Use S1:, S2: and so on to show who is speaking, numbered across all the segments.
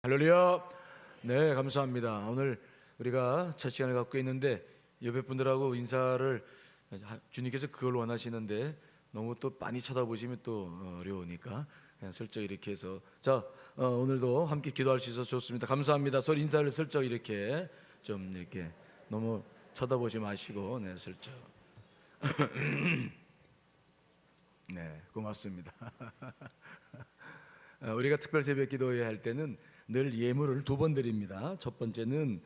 S1: 할렐루야. 네, 감사합니다. 오늘 우리가 첫 시간을 갖고 있는데 옆에 분들하고 인사를 주님께서 그걸 원하시는데 너무 또 많이 쳐다보시면 또 어려우니까 그냥 슬쩍 이렇게 해서 오늘도 함께 기도할 수 있어서 좋습니다. 감사합니다. 서로 인사를 슬쩍 이렇게 좀 이렇게 너무 쳐다보지 마시고 슬쩍. 네, 고맙습니다. 우리가 특별 새벽 기도회 할 때는 늘 예물을 두 번 드립니다. 첫 번째는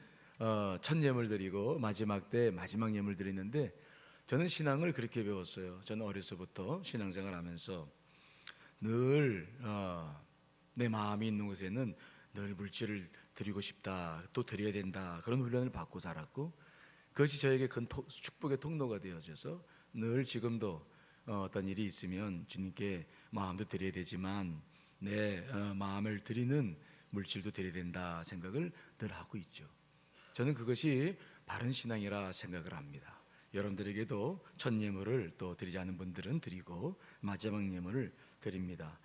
S1: 첫 예물 드리고 마지막 때 마지막 예물 드리는데, 저는 신앙을 그렇게 배웠어요. 저는 어려서부터 신앙생활 하면서 늘 내 마음이 있는 곳에는 늘 물질을 드리고 싶다, 또 드려야 된다, 그런 훈련을 받고 자랐고, 그것이 저에게 큰 축복의 통로가 되어져서 늘 지금도 어떤 일이 있으면 주님께 마음도 드려야 되지만 내 마음을 드리는 물질도 드려야 된다 생각을 늘 하고 있죠. 저는 그것이 바른 신앙이라 생각을 합니다. 여러분들에게도 첫 예물을 또 드리지 않은 분들은 드리고 마지막 예물을 드립니다.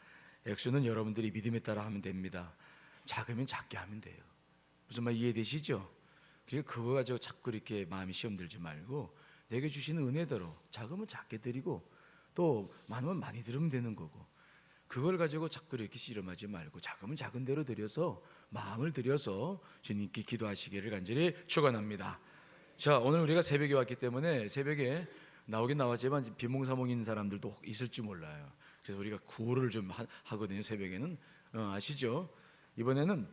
S1: 액수는 여러분들이 믿음에 따라 하면 됩니다. 작으면 작게 하면 돼요. 무슨 말 이해되시죠? 그러니까 그거 가지고 자꾸 이렇게 마음이 시험 들지 말고 내게 주시는 은혜대로 작으면 작게 드리고 또 많으면 많이 드리면 되는 거고, 그걸 가지고 자꾸 이렇게 씨름하지 말고 작으면 작은 대로 드려서 마음을 들여서 주님께 기도하시기를 간절히 축원합니다. 자, 오늘 우리가 새벽에 왔기 때문에 새벽에 나오긴 나왔지만 비몽사몽인 사람들도 있을지 몰라요. 그래서 우리가 구호를 좀 하거든요. 새벽에는 아시죠? 이번에는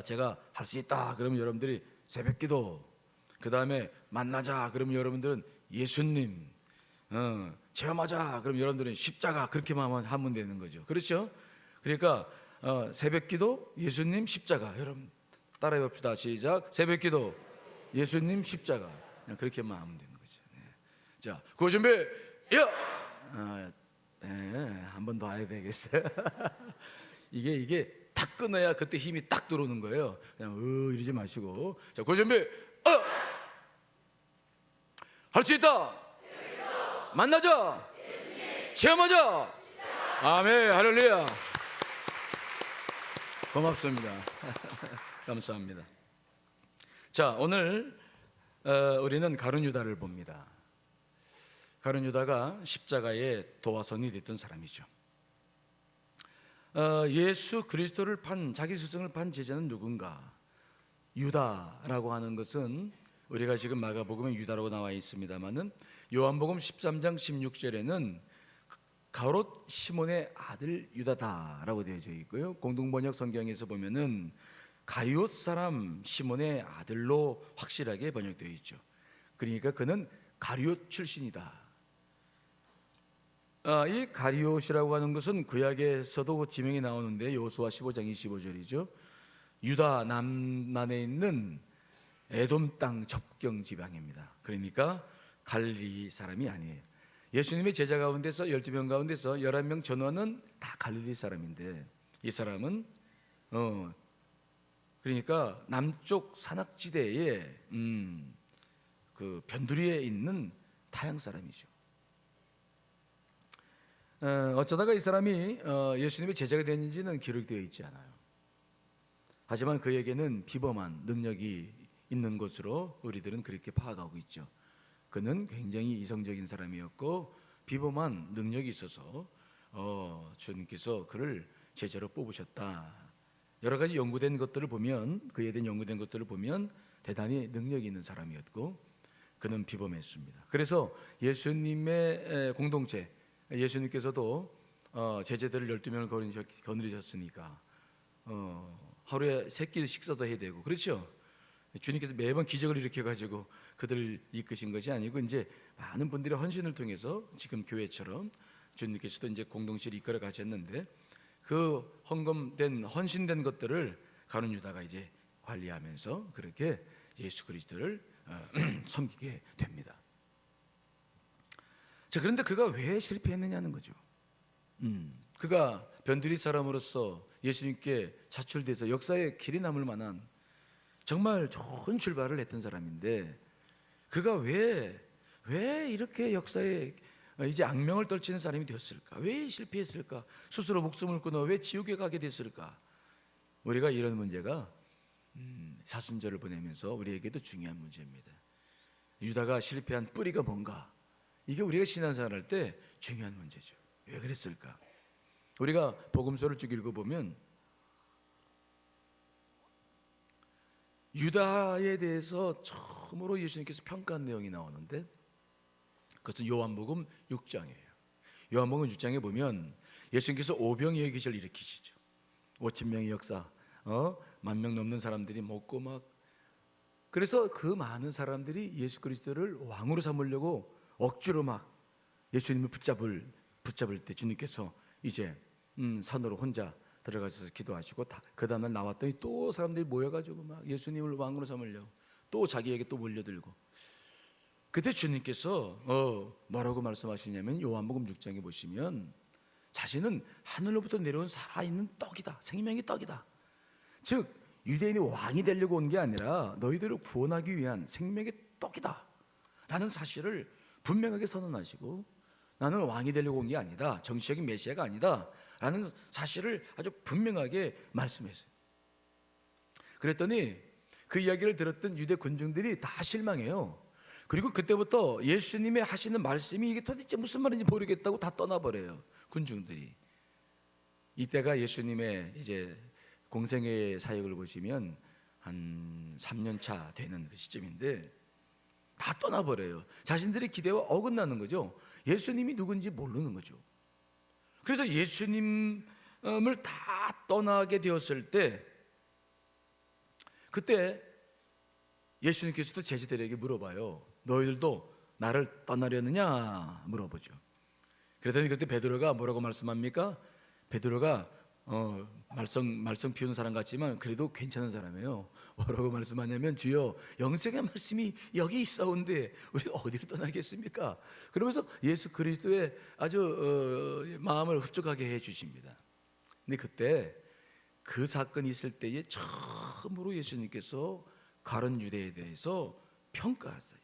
S1: 제가 할 수 있다 그러면 여러분들이 새벽기도, 그 다음에 만나자 그러면 여러분들은 예수님, 체험하자 그럼 여러분들은 십자가, 그렇게만 하면 되는 거죠. 그렇죠? 그러니까 새벽기도, 예수님, 십자가. 여러분 따라해 봅시다. 시작. 새벽기도, 예수님, 십자가. 그냥 그렇게만 하면 되는 거죠. 네. 자, 구호 준비. 한 번 더 해야 되겠어요. 이게 딱 끊어야 그때 힘이 딱 들어오는 거예요. 그냥 이러지 마시고. 자, 구호 준비. 할 수 있다. 만나자. 체험하자. 아멘. 할렐루야. 고맙습니다. 감사합니다. 자, 오늘 우리는 가룟 유다를 봅니다. 가룟 유다가 십자가의 도화선이 됐던 사람이죠. 예수 그리스도를 자기 스승을 판 제자는 누군가? 유다라고 하는 것은 우리가 지금 마가복음에 유다라고 나와 있습니다만은 요한복음 13장 16절에는 가롯 시몬의 아들 유다다라고 되어져 있고요. 공동번역 성경에서 보면은 가이옷 사람 시몬의 아들로 확실하게 번역되어 있죠. 그러니까 그는 가룟 출신이다. 이 가룟이라고 하는 것은 구약에서도 지명이 나오는데 여호수아 15장 25절이죠. 유다 남난에 있는 에돔 땅 접경 지방입니다. 그러니까 갈릴리 사람이 아니에요. 예수님의 제자 가운데서 12명 가운데서 11명 전원은 다 갈릴리 사람인데, 이 사람은 그러니까 남쪽 산악지대에 그 변두리에 있는 타양 사람이죠. 어쩌다가 이 사람이 예수님의 제자가 됐는지는 기록되어 있지 않아요. 하지만 그에게는 비범한 능력이 있는 것으로 우리들은 그렇게 파악하고 있죠. 그는 굉장히 이성적인 사람이었고 비범한 능력이 있어서 주님께서 그를 제자로 뽑으셨다. 여러 가지 연구된 것들을 보면, 그에 대한 연구된 것들을 보면 대단히 능력이 있는 사람이었고 그는 비범했습니다. 그래서 예수님의 공동체, 예수님께서도 제자들을 12명을 거느리셨으니까 하루에 3끼 식사도 해야 되고, 그렇죠? 주님께서 매번 기적을 일으켜가지고 그들을 이끄신 것이 아니고 이제 많은 분들의 헌신을 통해서 지금 교회처럼 주님께서도 이제 공동체를 이끌어 가셨는데, 그 헌신된 것들을 가룟 유다가 이제 관리하면서 그렇게 예수 그리스도를 섬기게 됩니다. 자, 그런데 그가 왜 실패했느냐는 거죠. 그가 변두리 사람으로서 예수님께 차출돼서 역사의 길이 남을 만한 정말 좋은 출발을 했던 사람인데, 그가 왜 이렇게 역사에 이제 악명을 떨치는 사람이 되었을까? 왜 실패했을까? 스스로 목숨을 끊어 왜 지옥에 가게 됐을까? 우리가 이런 문제가 사순절을 보내면서 우리에게도 중요한 문제입니다. 유다가 실패한 뿌리가 뭔가, 이게 우리가 신앙생활 할 때 중요한 문제죠. 왜 그랬을까? 우리가 복음서를 쭉 읽어보면 유다에 대해서 처음으로 예수님께서 평가한 내용이 나오는데, 그것은 요한복음 6장이에요. 요한복음 6장에 보면 예수님께서 오병이어의 기적을 일으키시죠. 5,000명의 역사, 10,000명 넘는 사람들이 먹고 막, 그래서 그 많은 사람들이 예수 그리스도를 왕으로 삼으려고 억지로 막 예수님을 붙잡을 때 주님께서 이제 산으로 혼자 들어가셔서 기도하시고, 그 다음날 나왔더니 또 사람들이 모여가지고 막 예수님을 왕으로 삼으려고 또 자기에게 또 몰려들고, 그때 주님께서 뭐라고 말씀하시냐면 요한복음 6장에 보시면 자신은 하늘로부터 내려온 살아있는 떡이다, 생명의 떡이다. 즉 유대인이 왕이 되려고 온 게 아니라 너희들을 구원하기 위한 생명의 떡이다 라는 사실을 분명하게 선언하시고, 나는 왕이 되려고 온 게 아니다, 정치적인 메시아가 아니다 라는 사실을 아주 분명하게 말씀했어요. 그랬더니 그 이야기를 들었던 유대 군중들이 다 실망해요. 그리고 그때부터 예수님의 하시는 말씀이 이게 도대체 무슨 말인지 모르겠다고 다 떠나버려요, 군중들이. 이때가 예수님의 이제 공생의 사역을 보시면 한 3년 차 되는 그 시점인데 다 떠나버려요. 자신들의 기대와 어긋나는 거죠. 예수님이 누군지 모르는 거죠. 그래서 예수님을 다 떠나게 되었을 때, 그때 예수님께서도 제자들에게 물어봐요. 너희들도 나를 떠나려느냐 물어보죠. 그랬더니 그때 베드로가 뭐라고 말씀합니까? 베드로가 말썽 피우는 사람 같지만 그래도 괜찮은 사람이에요. 뭐라고 말씀하냐면, 주여 영생의 말씀이 여기 있사온데 우리가 어디를 떠나겠습니까? 그러면서 예수 그리스도의 아주 마음을 흡족하게 해 주십니다. 근데 그때 그 사건이 있을 때에 처음으로 예수님께서 가룟 유대에 대해서 평가하세요.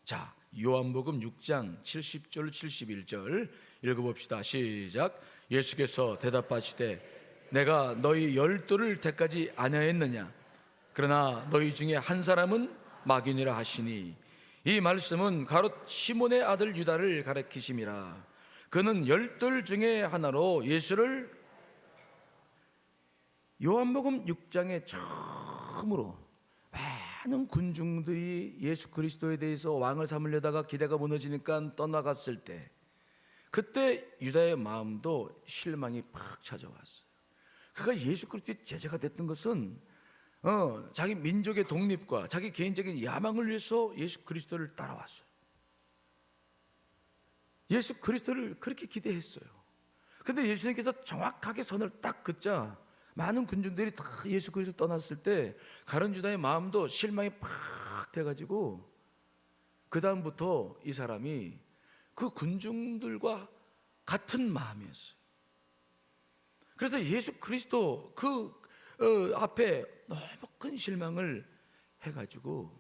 S1: 자, 요한복음 6장 70절 71절 읽어봅시다. 시작. 예수께서 대답하시되 내가 너희 12를 택하지 아니하였느냐? 그러나 너희 중에 한 사람은 마귀니라 하시니, 이 말씀은 가롯 시몬의 아들 유다를 가리키심이라. 그는 12 중에 하나로 예수를, 요한복음 6장에 처음으로 많은 군중들이 예수 그리스도에 대해서 왕을 삼으려다가 기대가 무너지니까 떠나갔을 때, 그때 유다의 마음도 실망이 팍 찾아왔어요. 그가 예수 그리스도의 제자가 됐던 것은 자기 민족의 독립과 자기 개인적인 야망을 위해서 예수 그리스도를 따라왔어요. 예수 그리스도를 그렇게 기대했어요. 그런데 예수님께서 정확하게 선을 딱 긋자 많은 군중들이 다 예수 그리스도 떠났을 때 가룟 유다의 마음도 실망이 팍 돼가지고, 그 다음부터 이 사람이 그 군중들과 같은 마음이었어요. 그래서 예수 그리스도 그 앞에 너무 큰 실망을 해가지고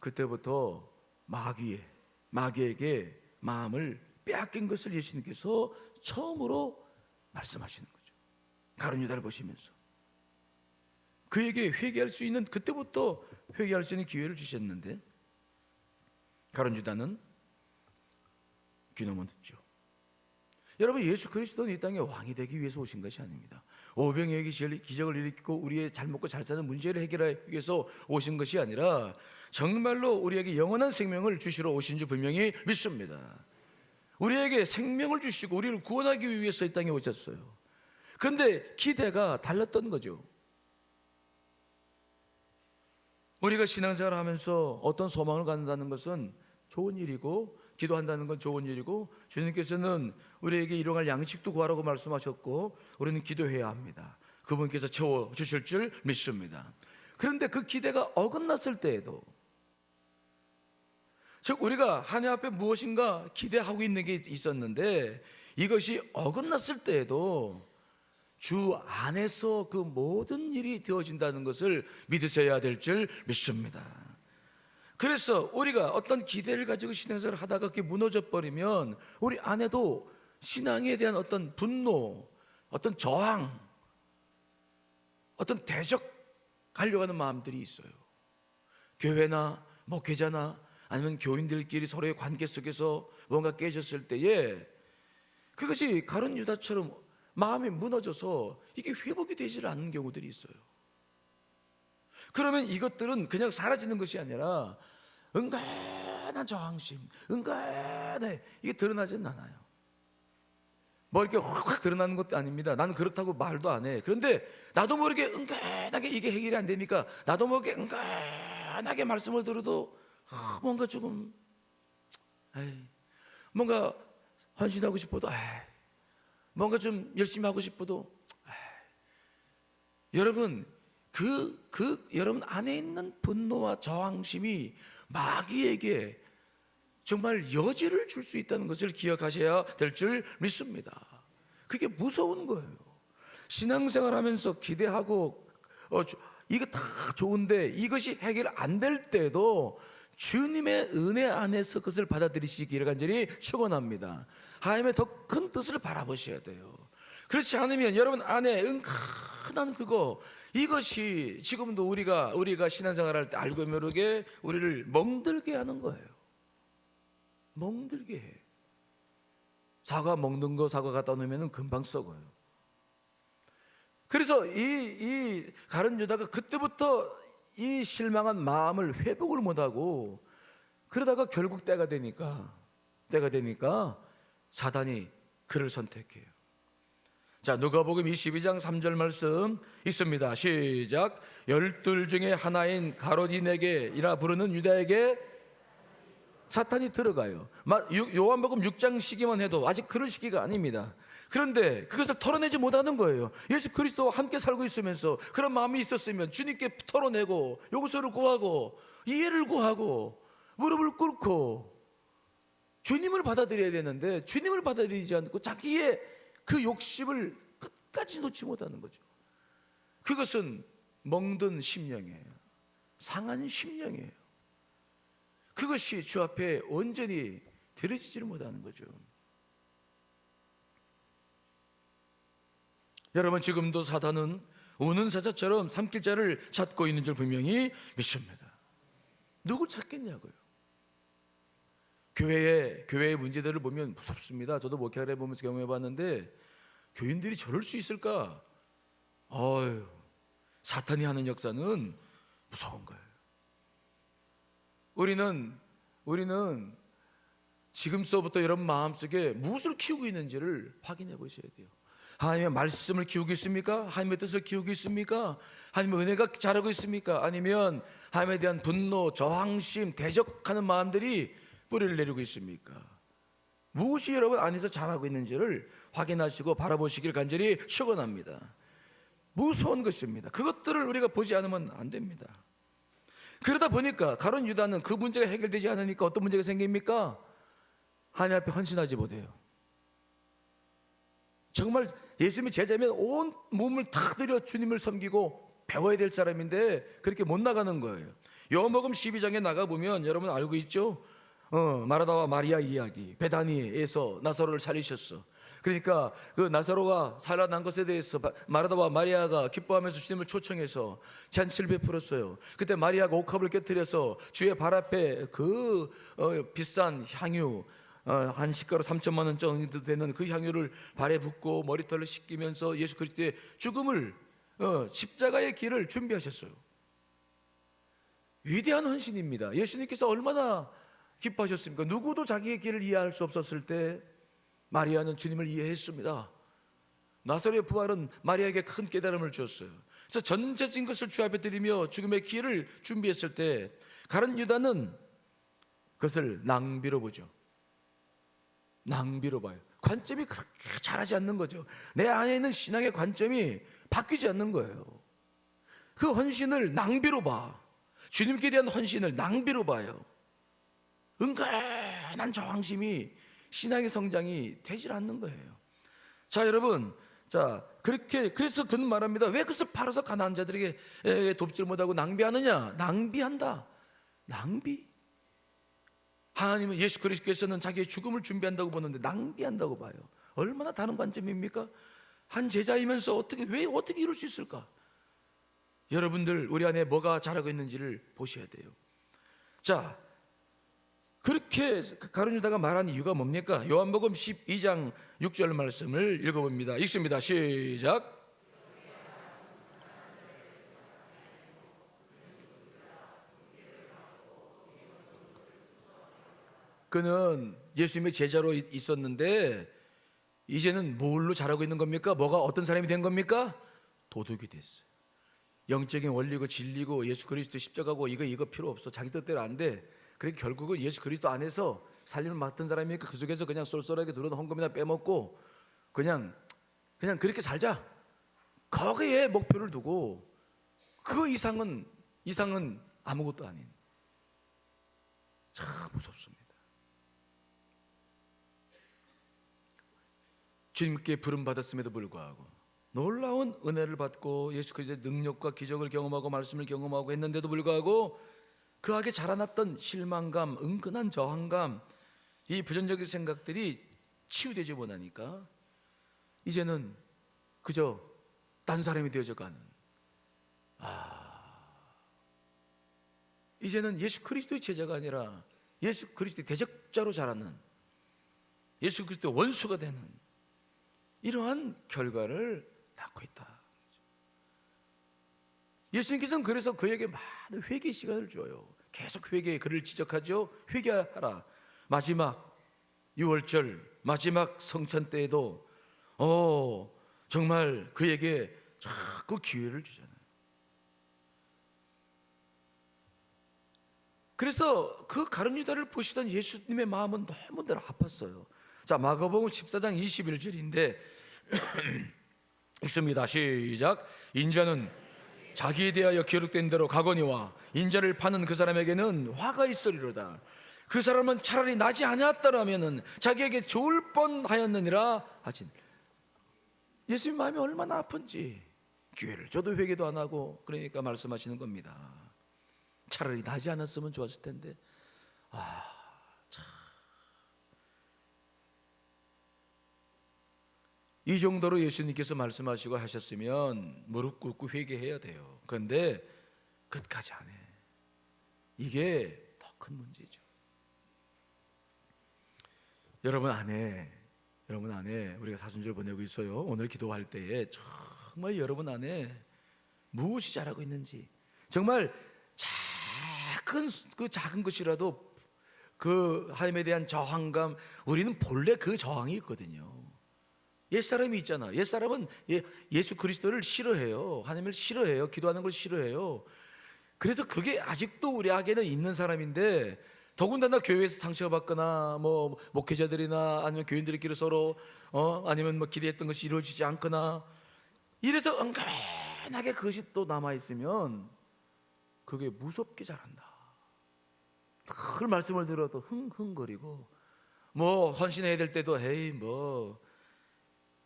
S1: 그때부터 마귀에게 마음을 빼앗긴 것을 예수님께서 처음으로 말씀하시는 거죠. 가룟 유다를 보시면서 그에게 회개할 수 있는, 그때부터 회개할 수 있는 기회를 주셨는데 가룟 유다는 귀nom은 듣죠. 여러분, 예수 그리스도는 이 땅에 왕이 되기 위해서 오신 것이 아닙니다. 오병이어의 기적을 일으키고 우리의 잘 먹고 잘 사는 문제를 해결하기 위해서 오신 것이 아니라 정말로 우리에게 영원한 생명을 주시러 오신 줄 분명히 믿습니다. 우리에게 생명을 주시고 우리를 구원하기 위해서 이 땅에 오셨어요. 그런데 기대가 달랐던 거죠. 우리가 신앙생활을 하면서 어떤 소망을 갖는다는 것은 좋은 일이고, 기도한다는 건 좋은 일이고, 주님께서는 우리에게 일용할 양식도 구하라고 말씀하셨고, 우리는 기도해야 합니다. 그분께서 채워주실 줄 믿습니다. 그런데 그 기대가 어긋났을 때에도, 즉 우리가 하나님 앞에 무엇인가 기대하고 있는 게 있었는데 이것이 어긋났을 때에도 주 안에서 그 모든 일이 되어진다는 것을 믿으셔야 될 줄 믿습니다. 그래서 우리가 어떤 기대를 가지고 신앙생활을 하다가 그게 무너져 버리면 우리 안에도 신앙에 대한 어떤 분노, 어떤 저항, 어떤 대적하려고 하는 마음들이 있어요. 교회나 목회자나 아니면 교인들끼리 서로의 관계 속에서 뭔가 깨졌을 때에 그것이 가룟 유다처럼 마음이 무너져서 이게 회복이 되질 않는 경우들이 있어요. 그러면 이것들은 그냥 사라지는 것이 아니라 은근한 저항심, 은근해, 이게 드러나지는 않아요. 뭐 이렇게 확 드러나는 것도 아닙니다. 나는 그렇다고 말도 안 해. 그런데 나도 모르게 은근하게 이게 해결이 안 되니까 나도 모르게 은근하게 말씀을 들어도 뭔가 조금 뭔가 헌신하고 싶어도 뭔가 좀 열심히 하고 싶어도 여러분 여러분 안에 있는 분노와 저항심이 마귀에게 정말 여지를 줄 수 있다는 것을 기억하셔야 될 줄 믿습니다. 그게 무서운 거예요. 신앙생활하면서 기대하고 이거 다 좋은데 이것이 해결 안 될 때도 주님의 은혜 안에서 그것을 받아들이시기를 간절히 축원합니다. 하나님의 더 큰 뜻을 바라보셔야 돼요. 그렇지 않으면 여러분 안에 은근한 이것이 지금도 우리가 신앙생활할 때 알고 모르게 우리를 멍들게 하는 거예요. 멍들게 해. 사과 먹는 거 사과 갖다 놓으면 금방 썩어요. 그래서 이 가룟 유다가 그때부터 이 실망한 마음을 회복을 못하고 그러다가 결국 때가 되니까 사단이 그를 선택해요. 자, 누가복음 22장 3절 말씀 있습니다. 시작. 12 중에 하나인 가롯인에게이라 부르는 유다에게 사탄이 들어가요. 요한복음 6장 시기만 해도 아직 그럴 시기가 아닙니다. 그런데 그것을 털어내지 못하는 거예요. 예수 그리스도와 함께 살고 있으면서 그런 마음이 있었으면 주님께 털어내고 용서를 구하고 이해를 구하고 무릎을 꿇고 주님을 받아들여야 되는데 주님을 받아들이지 않고 자기의 그 욕심을 끝까지 놓지 못하는 거죠. 그것은 멍든 심령이에요. 상한 심령이에요. 그것이 주 앞에 온전히 들여지지를 못하는 거죠. 여러분, 지금도 사단은 우는 사자처럼 삼킬 자를 찾고 있는 줄 분명히 믿습니다. 누굴 찾겠냐고요. 교회의 문제들을 보면 무섭습니다. 저도 목회를 해보면서 경험해봤는데 교인들이 저럴 수 있을까? 사탄이 하는 역사는 무서운 거예요. 우리는 지금서부터 여러분 마음속에 무엇을 키우고 있는지를 확인해 보셔야 돼요. 하나님의 말씀을 키우고 있습니까? 하나님의 뜻을 키우고 있습니까? 하나님의 은혜가 자라고 있습니까? 아니면 하나님에 대한 분노, 저항심, 대적하는 마음들이 뿌리를 내리고 있습니까? 무엇이 여러분 안에서 자라고 있는지를 확인하시고 바라보시길 간절히 축원합니다. 무서운 것입니다. 그것들을 우리가 보지 않으면 안 됩니다. 그러다 보니까 가룟 유다는 그 문제가 해결되지 않으니까 어떤 문제가 생깁니까? 하나님 앞에 헌신하지 못해요. 정말 예수님이 제자면 온 몸을 다 들여 주님을 섬기고 배워야 될 사람인데 그렇게 못 나가는 거예요. 요한복음 12장에 나가보면 여러분 알고 있죠? 마르다와 마리아 이야기. 베다니에서 나사로를 살리셨어. 그러니까 그 나사로가 살아난 것에 대해서 마르다와 마리아가 기뻐하면서 주님을 초청해서 잔치를 베풀었어요. 그때 마리아가 옥합을 깨뜨려서 주의 발 앞에 비싼 향유 한 시가로 3천만 원 정도 되는 그 향유를 발에 붓고 머리털을 씻기면서 예수 그리스도의 죽음을 십자가의 길을 준비하셨어요. 위대한 헌신입니다. 예수님께서 얼마나 기뻐하셨습니까? 누구도 자기의 길을 이해할 수 없었을 때 마리아는 주님을 이해했습니다. 나사로의 부활은 마리아에게 큰 깨달음을 주었어요. 그래서 전체적인 것을 주 앞에 드리며 죽음의 길을 준비했을 때 가룟 유다는 그것을 낭비로 보죠. 낭비로 봐요. 관점이 그렇게 잘하지 않는 거죠. 내 안에 있는 신앙의 관점이 바뀌지 않는 거예요. 그 헌신을 낭비로 봐. 주님께 대한 헌신을 낭비로 봐요. 은근한 저항심이 신앙의 성장이 되질 않는 거예요. 자, 여러분, 그래서 그는 말합니다. 왜 그것을 팔아서 가난한 자들에게 돕질 못하고 낭비하느냐? 낭비한다. 낭비. 하나님은 예수 그리스도께서는 자기의 죽음을 준비한다고 보는데 낭비한다고 봐요. 얼마나 다른 관점입니까? 한 제자이면서 어떻게 이럴 수 있을까? 여러분들 우리 안에 뭐가 자라고 있는지를 보셔야 돼요. 자, 그렇게 가룟 유다가 말한 이유가 뭡니까? 요한복음 12장 6절 말씀을 읽어봅니다. 읽습니다. 시작. 그는 예수님의 제자로 있었는데 이제는 뭘로 자라고 있는 겁니까? 뭐가 어떤 사람이 된 겁니까? 도둑이 됐어요. 영적인 원리고 진리고 예수 그리스도 십자가고 이거 필요 없어. 자기 뜻대로 안 돼. 그러니까 결국은 예수 그리스도 안에서 살림을 맡은 사람이니까 그 속에서 그냥 쏠쏠하게 들어온 헌금이나 빼먹고 그냥 그렇게 살자. 거기에 목표를 두고 그 이상은 아무것도 아닌, 참 무섭습니다. 주님께 부름 받았음에도 불구하고 놀라운 은혜를 받고 예수 그리스도의 능력과 기적을 경험하고 말씀을 경험하고 했는데도 불구하고 그에게 자라났던 실망감, 은근한 저항감, 이 부정적인 생각들이 치유되지 못하니까 이제는 그저 딴 사람이 되어져 가는, 이제는 예수 그리스도의 제자가 아니라 예수 그리스도의 대적자로 자라는, 예수 그리스도의 원수가 되는 이러한 결과를 낳고 있다. 예수님께서는 그래서 그에게 많은 회개 시간을 줘요. 계속 회개, 그를 지적하죠. 회개하라. 마지막 유월절 마지막 성찬 때에도 정말 그에게 자꾸 기회를 주잖아요. 그래서 그 가룟 유다를 보시던 예수님의 마음은 너무들 아팠어요. 자, 마가복음 14장 21절인데 읽습니다. 시작. 인자는 자기에 대하여 기록된 대로 가거니와 인자를 파는 그 사람에게는 화가 있으리로다. 그 사람은 차라리 나지 아니었더라면은 자기에게 좋을 뻔하였느니라 하신. 예수님 마음이 얼마나 아픈지 기회를 줘도 회개도 안 하고, 그러니까 말씀하시는 겁니다. 차라리 나지 않았으면 좋았을 텐데. 이 정도로 예수님께서 말씀하시고 하셨으면 무릎 꿇고 회개해야 돼요. 그런데 끝까지 안 해. 이게 더 큰 문제죠. 여러분 안에 우리가 사순절 보내고 있어요. 오늘 기도할 때에 정말 여러분 안에 무엇이 자라고 있는지, 정말 작은 것이라도 그 하나님에 대한 저항감, 우리는 본래 그 저항이 있거든요. 옛사람이 있잖아. 옛사람은 예수 그리스도를 싫어해요. 하나님을 싫어해요. 기도하는 걸 싫어해요. 그래서 그게 아직도 우리 안에는 있는 사람인데, 더군다나 교회에서 상처받거나 뭐 목회자들이나 아니면 교인들끼리 서로 아니면 뭐 기대했던 것이 이루어지지 않거나 이래서 은근하게 그것이 또 남아있으면 그게 무섭게 자란다. 늘 말씀을 들어도 흥흥거리고, 뭐 헌신해야 될 때도 에이 뭐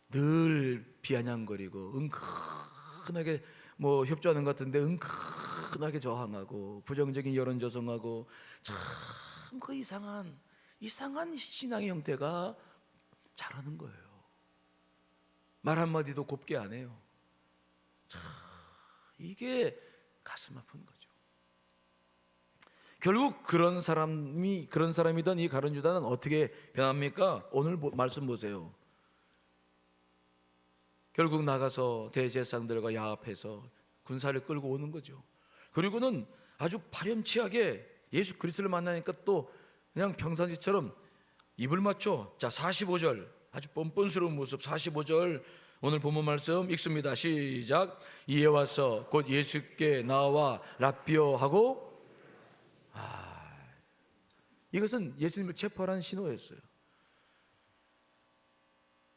S1: 늘 비아냥거리고, 은근하게 뭐 협조하는 것 같은데 은근하게 저항하고 부정적인 여론 조성하고, 참 그 이상한 신앙의 형태가 자라는 거예요. 말 한마디도 곱게 안 해요. 참 이게 가슴 아픈 거죠. 결국 그런 사람이던 이 가룟 유다는 어떻게 변합니까? 오늘 말씀 보세요. 결국 나가서 대제사장들과 야합해서 군사를 끌고 오는 거죠. 그리고는 아주 파렴치하게 예수 그리스도를 만나니까 또 그냥 평상시처럼 입을 맞춰. 자, 45절 아주 뻔뻔스러운 모습. 45절 오늘 본문 말씀 읽습니다. 시작. 이에 와서 곧 예수께 나와 랍비어 하고, 이것은 예수님을 체포하라는 신호였어요.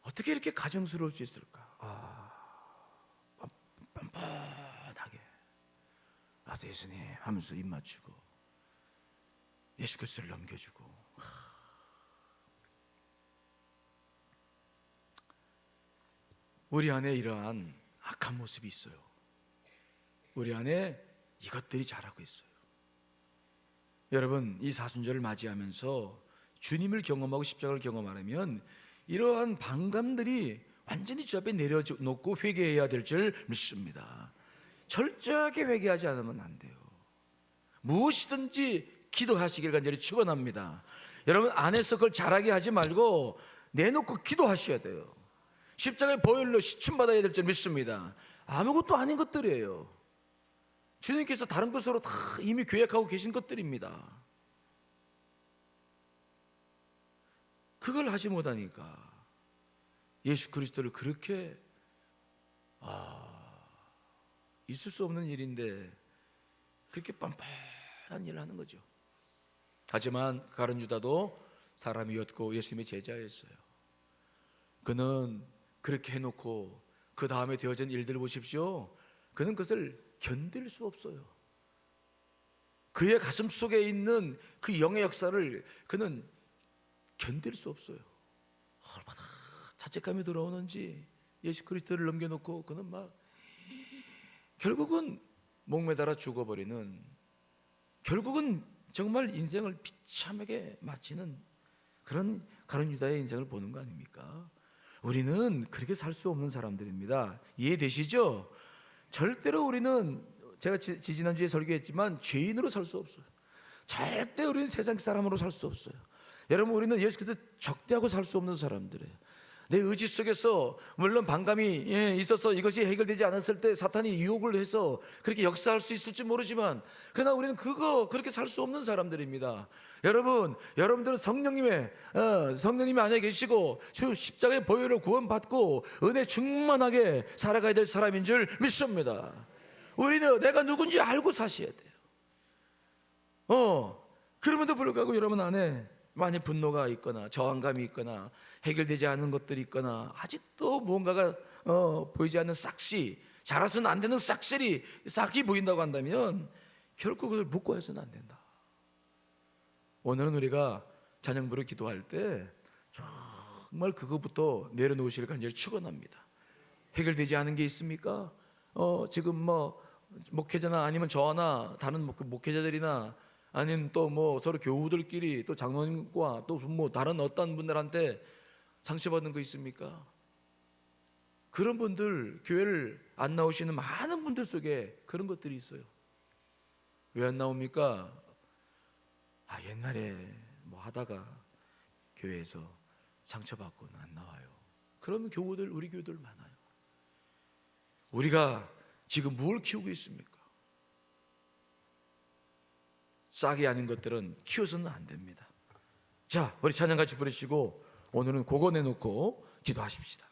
S1: 어떻게 이렇게 가정스러울 수 있을까? 뻔뻔하게 와서 예수님 하면서 입 맞추고 예수 그리스도를 넘겨주고. 우리 안에 이러한 악한 모습이 있어요. 우리 안에 이것들이 자라고 있어요. 여러분, 이 사순절을 맞이하면서 주님을 경험하고 십자가를 경험하려면 이러한 반감들이 완전히 주 앞에 내려놓고 회개해야 될 줄 믿습니다. 철저하게 회개하지 않으면 안 돼요. 무엇이든지 기도하시길 간절히 축원합니다. 여러분 안에서 그걸 잘하게 하지 말고 내놓고 기도하셔야 돼요. 십자가의 보혈로 시침받아야 될 줄 믿습니다. 아무것도 아닌 것들이에요. 주님께서 다른 것으로 다 이미 계획하고 계신 것들입니다. 그걸 하지 못하니까 예수 그리스도를 그렇게 있을 수 없는 일인데 그렇게 빤빤한 일을 하는 거죠. 하지만 가룟 유다도 사람이었고 예수님의 제자였어요. 그는 그렇게 해놓고 그 다음에 되어진 일들을 보십시오. 그는 그것을 견딜 수 없어요. 그의 가슴 속에 있는 그 영의 역사를 그는 견딜 수 없어요. 얼마나 자책감이 들어오는지 예수 그리스도를 넘겨놓고 그는 막 결국은 목매달아 죽어버리는, 결국은 정말 인생을 비참하게 마치는 그런 가룟 유다의 인생을 보는 거 아닙니까? 우리는 그렇게 살 수 없는 사람들입니다. 이해되시죠? 절대로 우리는, 제가 지지난주에 설교했지만 죄인으로 살 수 없어요. 절대 우리는 세상 사람으로 살 수 없어요. 여러분 우리는 예수 그리스도 적대하고 살 수 없는 사람들이에요. 내 의지 속에서 물론 반감이 있어서 이것이 해결되지 않았을 때 사탄이 유혹을 해서 그렇게 역사할 수 있을지 모르지만 그러나 우리는 그렇게 살 수 없는 사람들입니다. 여러분들은 성령님이 안에 계시고 주 십자가의 보혈로 구원받고 은혜 충만하게 살아가야 될 사람인 줄 믿습니다. 우리는 내가 누군지 알고 사셔야 돼요. 그럼에도 불구하고 여러분 안에 만약 분노가 있거나 저항감이 있거나 해결되지 않은 것들이 있거나 아직도 무언가가 보이지 않는 싹시, 자라서는 안 되는 싹이 보인다고 한다면 결코 그걸 묻고 해서는 안 된다. 오늘은 우리가 찬양 부르 기도할 때 정말 그것부터 내려놓으시길 간절히 축원합니다. 해결되지 않은 게 있습니까? 지금 목회자나 아니면 저나 다른 목회자들이나 아니면 또 서로 교우들끼리 또 장로님과 또 다른 어떤 분들한테 상처받는 거 있습니까? 그런 분들, 교회를 안 나오시는 많은 분들 속에 그런 것들이 있어요. 왜 안 나옵니까? 옛날에 하다가 교회에서 상처받고는 안 나와요. 그런 교우들, 우리 교우들 많아요. 우리가 지금 뭘 키우고 있습니까? 싹이 아닌 것들은 키워서는 안 됩니다. 자, 우리 찬양 같이 부르시고 오늘은 그거 내놓고 기도하십시다.